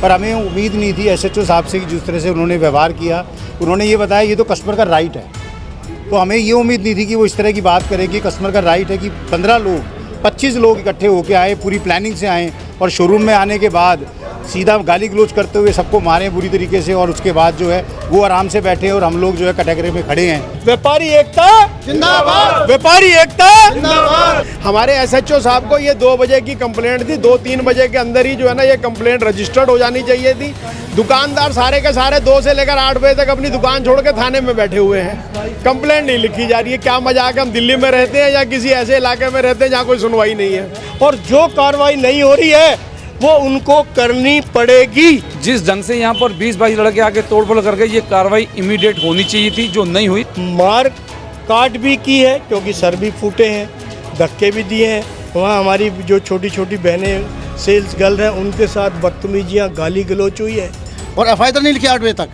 पर हमें उम्मीद नहीं थी SHO साहब से कि जिस तरह से उन्होंने व्यवहार किया। उन्होंने ये बताया ये तो कस्टमर का राइट है, तो हमें ये उम्मीद नहीं थी कि वो इस तरह की बात करेगी। कस्टमर का राइट है कि 15 लोग 25 लोग इकट्ठे होकर आए, पूरी प्लानिंग से आए और शोरूम में आने के बाद सीधा गाली गलौज करते हुए सबको मारे बुरी तरीके से, और उसके बाद जो है वो आराम से बैठे और हम लोग जो है कैटेगरी में खड़े हैं। व्यापारी एकता जिंदाबाद, व्यापारी एकता जिंदाबाद। हमारे SHO साहब को ये 2 बजे की कंप्लेंट थी, 2-3 बजे के अंदर ही जो है ना ये कंप्लेंट रजिस्टर्ड हो जानी चाहिए थी। दुकानदार सारे के सारे 2 से लेकर 8 बजे तक अपनी दुकान छोड़ के थाने में बैठे हुए हैं, कंप्लेंट नहीं लिखी जा रही है। क्या मजाक है, हम दिल्ली में रहते हैं या किसी ऐसे इलाके में रहते हैं जहाँ कोई सुनवाई नहीं है, और जो कार्रवाई नहीं हो रही है वो उनको करनी पड़ेगी। जिस ढंग से यहाँ पर 20-22 लड़के आके तोड़फोड़ कर गए, ये कार्रवाई इमीडिएट होनी चाहिए थी, जो नहीं हुई। मार काट भी की है क्योंकि सर भी फूटे हैं, धक्के भी दिए हैं। वहाँ हमारी जो छोटी छोटी बहनें सेल्स गर्ल हैं उनके साथ बदतमीजियाँ गाली गलौच हुई है। और FIR नहीं लिखी 8 बजे तक,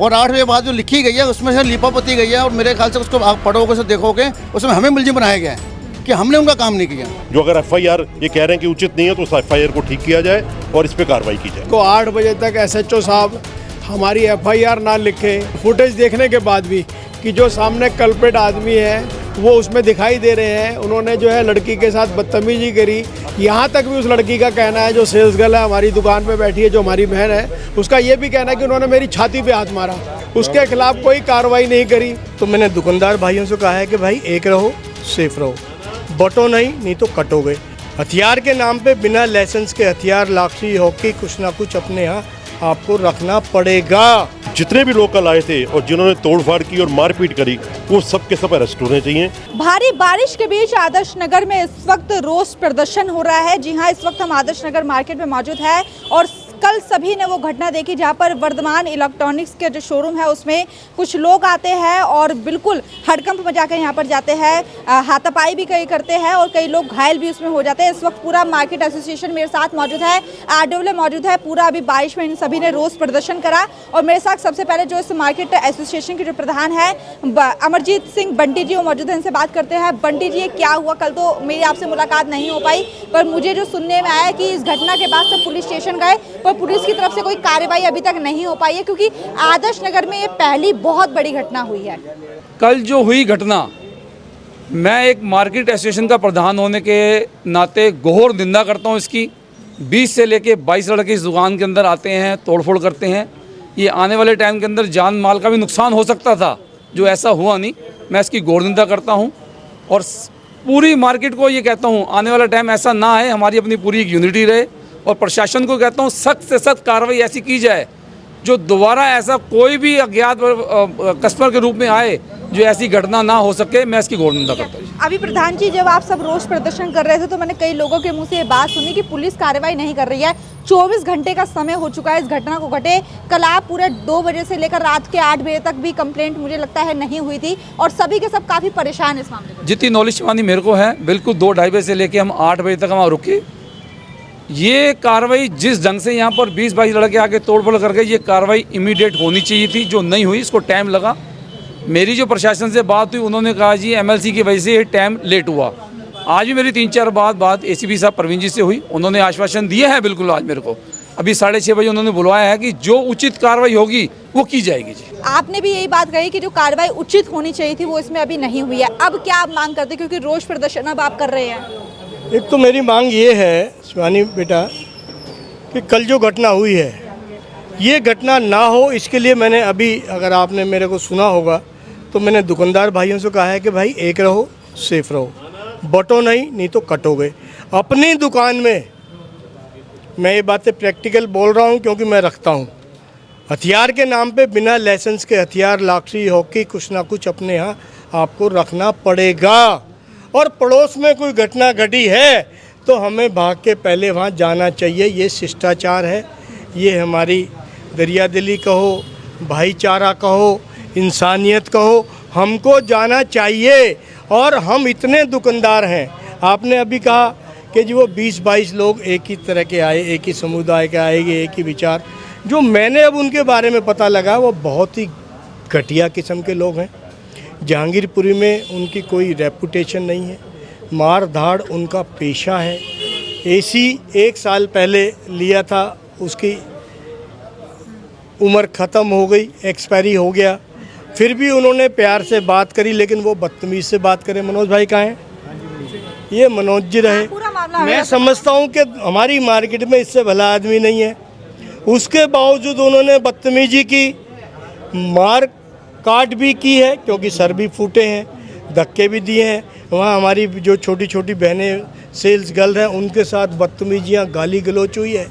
और 8 बजे बाद जो लिखी गई है उसमें से लिपापोती गई है, और मेरे ख्याल से उसको आप पढ़ोगे से देखोगे उसमें हमें मुलजिम बनाया गया है कि हमने उनका काम नहीं किया। जो अगर FIR ये कह रहे हैं कि उचित नहीं है तो उस FIR को ठीक किया जाए और इस पे कार्रवाई की जाए। को 8 बजे तक SHO साहब हमारी FIR ना लिखे, फुटेज देखने के बाद भी कि जो सामने कल्प्रिट आदमी है वो उसमें दिखाई दे रहे हैं, उन्होंने जो है लड़की के साथ बदतमीजी करी। यहाँ तक भी उस लड़की का कहना है, जो सेल्स गर्ल है हमारी दुकान पे बैठी है, जो हमारी बहन है, उसका ये भी कहना है कि उन्होंने मेरी छाती पे हाथ मारा, उसके खिलाफ कोई कार्रवाई नहीं करी। तो मैंने दुकानदार भाइयों से कहा है कि भाई एक रहो, सेफ रहो, बटो नहीं तो कटोगे। हथियार के नाम पे बिना लाइसेंस के हथियार, लाठी, हॉकी, कुछ ना कुछ अपने यहाँ आपको रखना पड़ेगा। जितने भी लोग कल आए थे और जिन्होंने तोड़फाड़ की और मारपीट करी वो सब के सब अरेस्ट होने चाहिए। भारी बारिश के बीच आदर्श नगर में इस वक्त रोष प्रदर्शन हो रहा है। जी हाँ, इस वक्त हम आदर्श नगर मार्केट में मौजूद है और कल सभी ने वो घटना देखी जहां पर वर्धमान इलेक्ट्रॉनिक्स के जो शोरूम है उसमें कुछ लोग आते हैं और बिल्कुल हड़कंप मचाकर यहां पर जाते हैं, हाथापाई भी कई करते हैं और कई लोग घायल भी उसमें हो जाते हैं। इस वक्त पूरा मार्केट एसोसिएशन मेरे साथ मौजूद है, RWA मौजूद है। पूरा अभी बारिश में इन सभी ने रोष प्रदर्शन करा और मेरे साथ सबसे पहले जो इस मार्केट एसोसिएशन के जो प्रधान है अमरजीत सिंह बंटी जी वो मौजूद है, इनसे बात करते हैं। बंटी जी, क्या हुआ? कल तो मेरी आपसे मुलाकात नहीं हो पाई, पर मुझे जो सुनने में आया कि इस घटना के बाद सब पुलिस स्टेशन गए पर पुलिस की तरफ से कोई कार्रवाई अभी तक नहीं हो पाई है, क्योंकि आदर्श नगर में ये पहली बहुत बड़ी घटना हुई है। कल जो हुई घटना, मैं एक मार्केट एसोसिएशन का प्रधान होने के नाते घोर निंदा करता हूँ इसकी। 20 से लेके 22 लड़के इस दुकान के अंदर आते हैं, तोड़फोड़ करते हैं। ये आने वाले टाइम के अंदर जान माल का भी नुकसान हो सकता था, जो ऐसा हुआ नहीं। मैं इसकी घोर निंदा करता हूँ और पूरी मार्केट को ये कहता हूँ आने वाला टाइम ऐसा ना है, हमारी अपनी पूरी एक यूनिटी रहे। और प्रशासन को कहता हूँ सख्त से सख्त कार्रवाई ऐसी की जाए जो दोबारा ऐसा कोई भी अज्ञात कस्टमर के रूप में आए जो ऐसी घटना ना हो सके। मैं इसकी घोर निंदा करता हूँ। अभी प्रधान जी, जब आप सब रोष प्रदर्शन कर रहे थे तो मैंने कई लोगों के मुंह से ये बात सुनी कि पुलिस कार्रवाई नहीं कर रही है। 24 घंटे का समय हो चुका है इस घटना को घटे। कल आप पूरे 2 बजे से लेकर रात के 8 बजे तक भी कंप्लेंट मुझे लगता है नहीं हुई थी और सभी के सब काफ़ी परेशान इस मामले में। जितनी नॉलेज शिवानी मेरे को है, बिल्कुल 2-2:30 बजे से लेकर हम 8 बजे तक हम रुके। ये कार्रवाई जिस ढंग से यहाँ पर 20-22 लड़के आके तोड़फोड़ कर गए, ये कार्रवाई इमीडिएट होनी चाहिए थी, जो नहीं हुई। इसको टाइम लगा। मेरी जो प्रशासन से बात हुई, उन्होंने कहा जी MLC की वजह से ये टाइम लेट हुआ। आज भी मेरी 3-4 बात ACP साहब प्रवीण जी से हुई, उन्होंने आश्वासन दिया है बिल्कुल आज मेरे को। अभी 6:30 बजे उन्होंने बुलवाया है कि जो उचित कार्रवाई होगी वो की जाएगी। जी, आपने भी यही बात कही कि जो कार्रवाई उचित होनी चाहिए थी वो इसमें अभी नहीं हुई है। अब क्या आप मांग करते, क्योंकि रोष प्रदर्शन अब आप कर रहे हैं? एक तो मेरी मांग ये है शिवानी बेटा कि कल जो घटना हुई है ये घटना ना हो, इसके लिए मैंने अभी, अगर आपने मेरे को सुना होगा तो मैंने दुकानदार भाइयों से कहा है कि भाई एक रहो, सेफ रहो, बटो नहीं तो कटोगे। अपनी दुकान में मैं ये बातें प्रैक्टिकल बोल रहा हूँ क्योंकि मैं रखता हूँ। हथियार के नाम पे बिना लाइसेंस के हथियार, लाठी, हॉकी, कुछ ना कुछ अपने यहाँ आपको रखना पड़ेगा। और पड़ोस में कोई घटना घटी है तो हमें भाग के पहले वहाँ जाना चाहिए। ये शिष्टाचार है, ये हमारी दरियादिली कहो, भाईचारा कहो, इंसानियत कहो, हमको जाना चाहिए। और हम इतने दुकानदार हैं, आपने अभी कहा कि जो वो 20-22 लोग एक ही तरह के आए, एक ही समुदाय के आएंगे, एक ही विचार। जो मैंने अब उनके बारे में पता लगा वो बहुत ही घटिया किस्म के लोग हैं। जहांगीरपुरी में उनकी कोई रेपुटेशन नहीं है, मार धाड़ उनका पेशा है। AC 1 साल पहले लिया था उसकी उम्र ख़त्म हो गई, एक्सपायरी हो गया, फिर भी उन्होंने प्यार से बात करी, लेकिन वो बदतमीज़ से बात करे। मनोज भाई कहाँ हैं? ये मनोज जी रहे। पूरा मामला मैं समझता हूँ कि हमारी मार्केट में इससे भला आदमी नहीं है, उसके बावजूद उन्होंने बदतमीजी की, मार काट भी की है, क्योंकि सर भी फूटे हैं, धक्के भी दिए हैं। वहाँ हमारी जो छोटी छोटी बहनें सेल्स गर्ल हैं उनके साथ बदतमीजियाँ, गाली गलौच हुई है।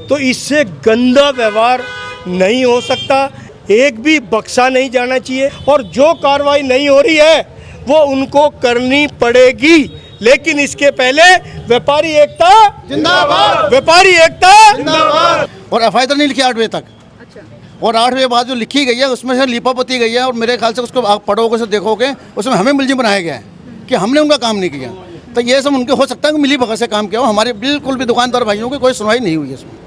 तो इससे गंदा व्यवहार नहीं हो सकता, एक भी बख्शा नहीं जाना चाहिए, और जो कार्रवाई नहीं हो रही है वो उनको करनी पड़ेगी। लेकिन इसके पहले व्यापारी एकता जिंदाबाद, व्यापारी एकता जिंदाबाद। और एफआईआर नहीं लिखी 8 बजे तक। और 8 बजे बाद जो लिखी गई है उसमें से लिपापोती गई है, और मेरे ख्याल से उसको आप पढ़ोगे से देखोगे उसमें हमें मुलजिम बनाया गया है कि हमने उनका काम नहीं किया। तो ये सब उनके हो सकता है कि मिली भगत से काम किया हो, हमारे बिल्कुल भी दुकानदार भाइयों की कोई सुनवाई नहीं हुई है इसमें।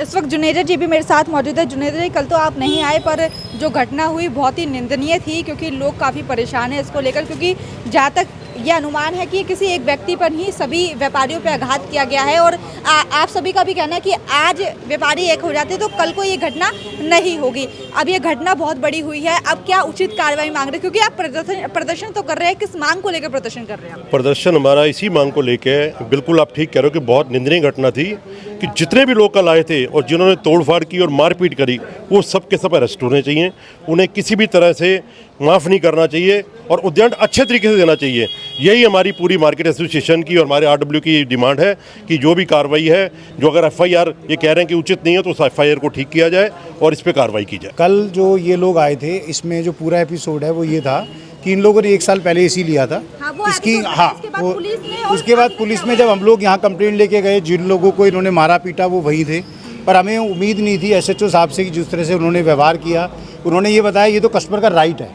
इस वक्त जुनेजा जी भी मेरे साथ मौजूद है। जुनेजा जी, कल तो आप नहीं आए, पर जो घटना हुई बहुत ही निंदनीय थी, क्योंकि लोग काफ़ी परेशान हैं इसको लेकर, क्योंकि जहाँ तक ये अनुमान है कि किसी एक व्यक्ति पर ही सभी व्यापारियों पर आघात किया गया है, और आप सभी का भी कहना है कि आज व्यापारी एक हो जाते तो कल को ये घटना नहीं होगी। अब ये घटना बहुत बड़ी हुई है, अब क्या उचित कार्रवाई मांग रहे हैं? क्योंकि आप प्रदर्शन तो कर रहे हैं, किस मांग को लेकर प्रदर्शन कर रहे हैं? प्रदर्शन हमारा इसी मांग को लेके, बिल्कुल आप ठीक कह रहे हो कि बहुत निंदनीय घटना थी कि जितने भी लोग कल आए थे और जिन्होंने तोड़फाड़ की और मारपीट करी वो सब के सब अरेस्ट होने चाहिए। उन्हें किसी भी तरह से माफ़ नहीं करना चाहिए और उद्दंड अच्छे तरीके से देना चाहिए। यही हमारी पूरी मार्केट एसोसिएशन की और हमारे आरडब्ल्यू की डिमांड है कि जो भी कार्रवाई है, जो अगर एफआईआर ये कह रहे हैं कि उचित नहीं है तो उस एफआईआर को ठीक किया जाए और इस पर कार्रवाई की जाए। कल जो ये लोग आए थे, इसमें जो पूरा एपिसोड है वो ये था कि इन लोगों ने 1 साल पहले इसी लिया था। इसकी उसके बाद पुलिस में जब हम लोग यहाँ कंप्लेंट लेके गए, जिन लोगों को इन्होंने मारा पीटा वो वही थे, पर हमें उम्मीद नहीं थी एसएचओ साहब से कि जिस तरह से उन्होंने व्यवहार किया। उन्होंने ये बताया ये तो कस्टमर का राइट है,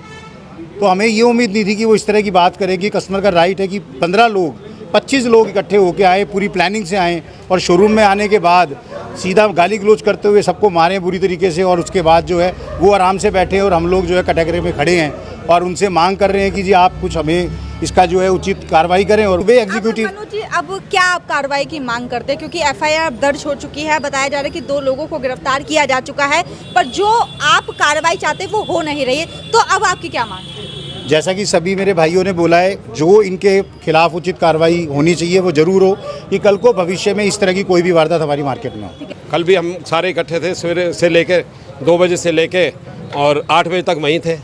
तो हमें ये उम्मीद नहीं थी कि वो इस तरह की बात करेगी। कस्टमर का राइट है कि 15 लोग 25 लोग इकट्ठे होके आए, पूरी प्लानिंग से आए, और शोरूम में आने के बाद सीधा गाली गलौज करते हुए सबको मारें बुरी तरीके से, और उसके बाद जो है वो आराम से बैठे और हम लोग जो है कैटेगरी में खड़े हैं और उनसे मांग कर रहे हैं कि जी आप कुछ हमें इसका जो है उचित कार्रवाई करें। और वे एग्जीक्यूटिव अब क्या आप कार्रवाई की मांग करते हैं? क्योंकि एफआईआर दर्ज हो चुकी है, बताया जा रहा है कि 2 लोगों को गिरफ्तार किया जा चुका है, पर जो आप कार्रवाई चाहते हैं वो हो नहीं रही है, तो अब आपकी क्या मांग है? जैसा कि सभी मेरे भाइयों ने बोला है, जो इनके खिलाफ उचित कार्रवाई होनी चाहिए वो ज़रूर हो, कि कल को भविष्य में इस तरह की कोई भी वारदात हमारी मार्केट में हो। कल भी हम सारे इकट्ठे थे, सवेरे से लेके 2 बजे से लेके और 8 बजे तक वहीं थे।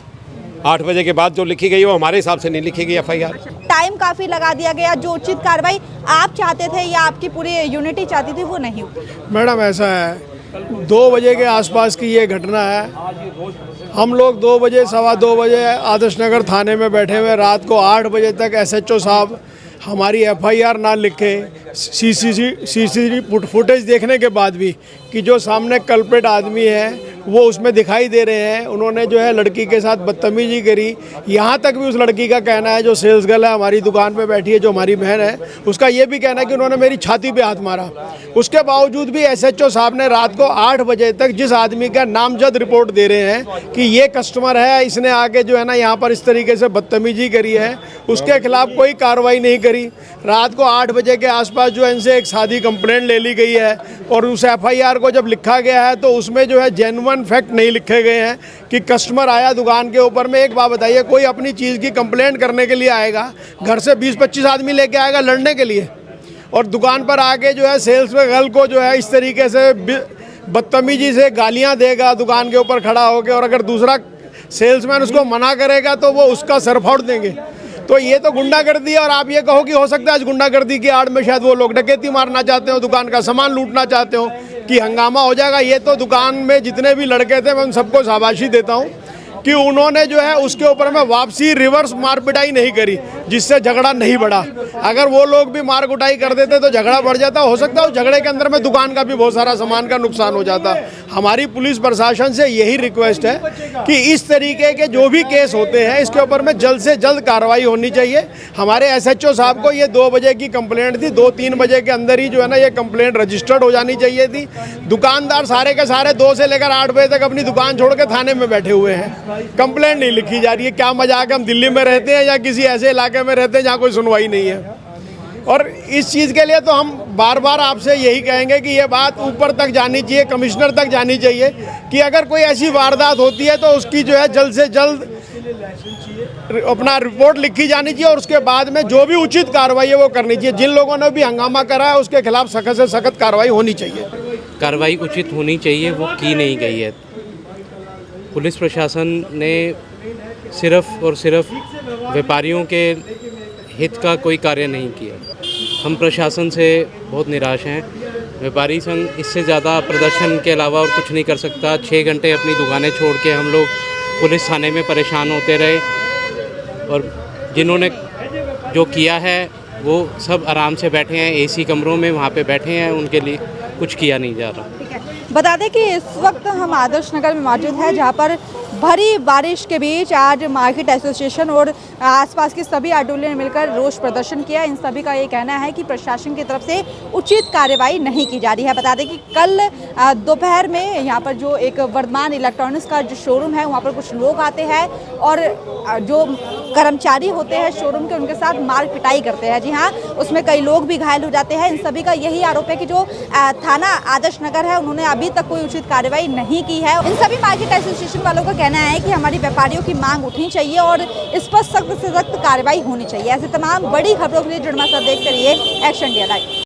8 बजे के बाद जो लिखी गई वो हमारे हिसाब से नहीं लिखी गई एफआईआर। टाइम काफ़ी लगा दिया गया, जो उचित कार्रवाई आप चाहते थे या आपकी पूरी यूनिटी चाहती थी वो नहीं हुई। मैडम ऐसा है, 2 बजे के आसपास की ये घटना है। हम लोग 2 बजे, 2:15 बजे आदर्श नगर थाने में बैठे हुए, रात को 8 बजे तक एसएचओ साहब हमारी एफआईआर ना लिखे, सीसीटीवी फुटेज देखने के बाद भी कि जो सामने कल्प्रिट आदमी है वो उसमें दिखाई दे रहे हैं, उन्होंने जो है लड़की के साथ बदतमीजी करी। यहाँ तक भी उस लड़की का कहना है, जो सेल्स गर्ल है हमारी दुकान पे बैठी है, जो हमारी बहन है, उसका ये भी कहना है कि उन्होंने मेरी छाती पे हाथ मारा। उसके बावजूद भी एसएचओ साहब ने रात को 8 बजे तक जिस आदमी का नामजद रिपोर्ट दे रहे हैं कि ये कस्टमर है, इसने आके जो है ना यहाँ पर इस तरीके से बदतमीजी करी है, उसके खिलाफ कोई कार्रवाई नहीं करी। रात को 8 बजे के आसपास जो है इनसे एक सादी कंप्लेंट ले ली गई है, और उस एफआईआर को जब लिखा गया है तो उसमें जो है जेन्युइन फैक्ट नहीं लिखे गए हैं कि कस्टमर आया दुकान के ऊपर में। एक बात बताइए, कोई अपनी चीज़ की कंप्लेंट करने के लिए आएगा, घर से 20-25 आदमी लेके आएगा लड़ने के लिए, और दुकान पर आके जो है सेल्स में गर्ल को जो है इस तरीके से बदतमीजी से गालियां देगा दुकान के ऊपर खड़ा होकर, और अगर दूसरा सेल्समैन उसको मना करेगा तो वो उसका सर फोड़ देंगे। तो ये तो गुंडागर्दी है, और आप ये कहो कि हो सकता है आज गुंडागर्दी की आड़ में शायद वो लोग डकैती मारना चाहते हो, दुकान का सामान लूटना चाहते हो, कि हंगामा हो जाएगा। ये तो दुकान में जितने भी लड़के थे मैं उन सबको शाबाशी देता हूँ कि उन्होंने जो है उसके ऊपर में वापसी रिवर्स मारपिटाई नहीं करी, जिससे झगड़ा नहीं बढ़ा। अगर वो लोग भी मार कुटाई कर देते तो झगड़ा बढ़ जाता। हो सकता है उस झगड़े के अंदर में दुकान का भी बहुत सारा सामान का नुकसान हो जाता। हमारी पुलिस प्रशासन से यही रिक्वेस्ट है कि इस तरीके के जो भी केस होते हैं इसके ऊपर में जल्द से जल्द कार्रवाई होनी चाहिए। हमारे एसएचओ साहब को ये 2 बजे की कंप्लेंट थी, 2-3 बजे के अंदर ही जो है ना ये कंप्लेंट रजिस्टर्ड हो जानी चाहिए थी। दुकानदार सारे के सारे 2 से लेकर 8 बजे तक अपनी दुकान छोड़ के थाने में बैठे हुए हैं, कंप्लेंट नहीं लिखी जा रही है। क्या मजाक, हम दिल्ली में रहते हैं या किसी ऐसे इलाके में रहते हैं जहाँ कोई सुनवाई नहीं है? और इस चीज़ के लिए तो हम बार बार आपसे यही कहेंगे कि ये बात ऊपर तक जानी चाहिए, कमिश्नर तक जानी चाहिए कि अगर कोई ऐसी वारदात होती है तो उसकी जो है जल्द से जल्द अपना रिपोर्ट लिखी जानी चाहिए और उसके बाद में जो भी उचित कार्रवाई है वो करनी चाहिए। जिन लोगों ने भी हंगामा करा है उसके खिलाफ सख्त से सख्त कार्रवाई होनी चाहिए। कार्रवाई उचित होनी चाहिए, वो की नहीं गई है। पुलिस प्रशासन ने सिर्फ और सिर्फ व्यापारियों के हित का कोई कार्य नहीं किया। हम प्रशासन से बहुत निराश हैं। व्यापारी संघ इससे ज़्यादा प्रदर्शन के अलावा और कुछ नहीं कर सकता। 6 घंटे अपनी दुकानें छोड़ के हम लोग पुलिस थाने में परेशान होते रहे और जिन्होंने जो किया है वो सब आराम से बैठे हैं, एसी कमरों में वहाँ पे बैठे हैं, उनके लिए कुछ किया नहीं जा रहा। बता दें कि इस वक्त हम आदर्श नगर में मौजूद हैं, जहां पर भरी बारिश के बीच आज मार्केट एसोसिएशन और आसपास की सभी आटोलियों ने मिलकर रोष प्रदर्शन किया। इन सभी का ये कहना है कि प्रशासन की तरफ से उचित कार्रवाई नहीं की जा रही है। बता दें कि कल दोपहर में यहाँ पर जो एक वर्धमान इलेक्ट्रॉनिक्स का जो शोरूम है वहाँ पर कुछ लोग आते हैं और जो कर्मचारी होते हैं शोरूम के उनके साथ मार पिटाई करते हैं। जी हाँ, उसमें कई लोग भी घायल हो जाते हैं। इन सभी का यही आरोप है कि जो थाना आदर्श नगर है उन्होंने अभी तक कोई उचित कार्रवाई नहीं की है। इन सभी मार्केट एसोसिएशन वालों का कहना है कि हमारी व्यापारियों की मांग उठनी चाहिए और इस पर सख्त से सख्त कार्रवाई होनी चाहिए। ऐसे तमाम बड़ी खबरों के लिए जुड़मा साथ देखते रहिए एक्शन इंडिया लाइव।